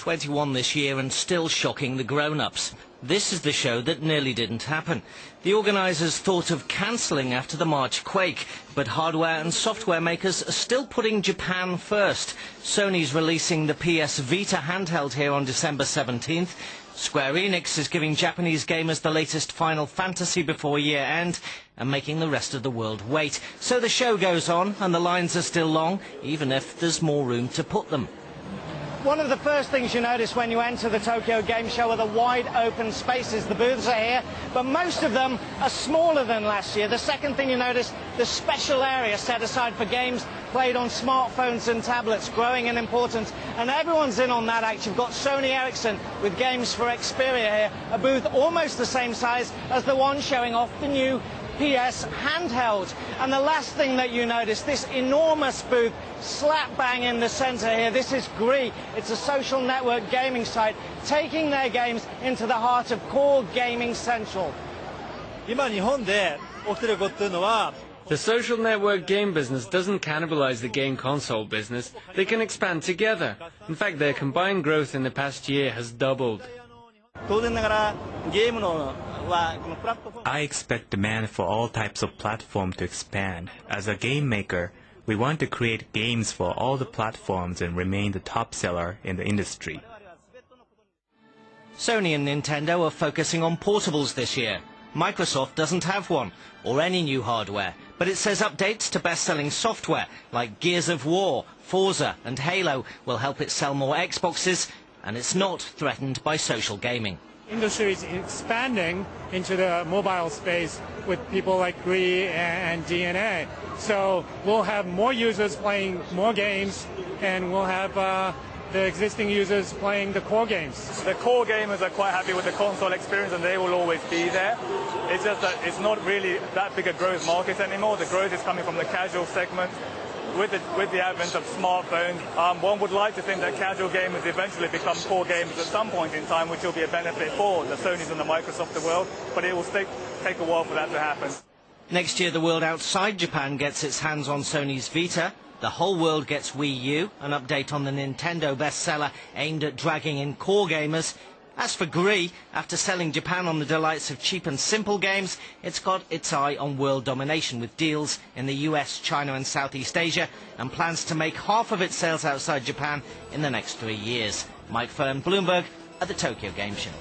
21 this year and still shocking the grown-ups. This is the show that nearly didn't happen. The organisers thought of cancelling after the March quake, but hardware and software makers are still putting Japan first. Sony's releasing the PS Vita handheld here on December 17th. Square Enix is giving Japanese gamers the latest Final Fantasy before year-end and making the rest of the world wait. So the show goes on and the lines are still long, even if there's more room to put them. One of the first things you notice when you enter the Tokyo Game Show are the wide open spaces. The booths are here, but most of them are smaller than last year. The second thing you notice, the special area set aside for games played on smartphones and tablets, growing in importance. And everyone's in on that act. You've got Sony Ericsson with games for Xperia here, a booth almost the same size as the one showing off the new PS handheld. And the last thing that you notice, this enormous booth slap bang in the centre here. This is Gree. It's a social network gaming site taking their games into the heart of core gaming central. The social network game business doesn't cannibalize the game console business. They can expand together. In fact, their combined growth in the past year has doubled. I expect demand for all types of platforms to expand. As a game maker, we want to create games for all the platforms and remain the top seller in the industry. Sony and Nintendo are focusing on portables this year. Microsoft doesn't have one, or any new hardware, but it says updates to best-selling software like Gears of War, Forza and Halo will help it sell more Xboxes, and it's not threatened by social gaming. Industry is expanding into the mobile space with people like Gree and DNA. So we'll have more users playing more games, and we'll have the existing users playing the core games. The core gamers are quite happy with the console experience, and they will always be there. It's just that it's not really that big a growth market anymore. The growth is coming from the casual segment. With the advent of smartphones, one would like to think that casual gamers eventually become core gamers at some point in time, which will be a benefit for the Sonys and the Microsoft of the world, but it will take a while for that to happen. Next year, the world outside Japan gets its hands on Sony's Vita. The whole world gets Wii U, an update on the Nintendo bestseller aimed at dragging in core gamers. As for Gree, after selling Japan on the delights of cheap and simple games, it's got its eye on world domination with deals in the US, China and Southeast Asia, and plans to make half of its sales outside Japan in the next 3 years. Firn, Bloomberg, at the Tokyo Game Show.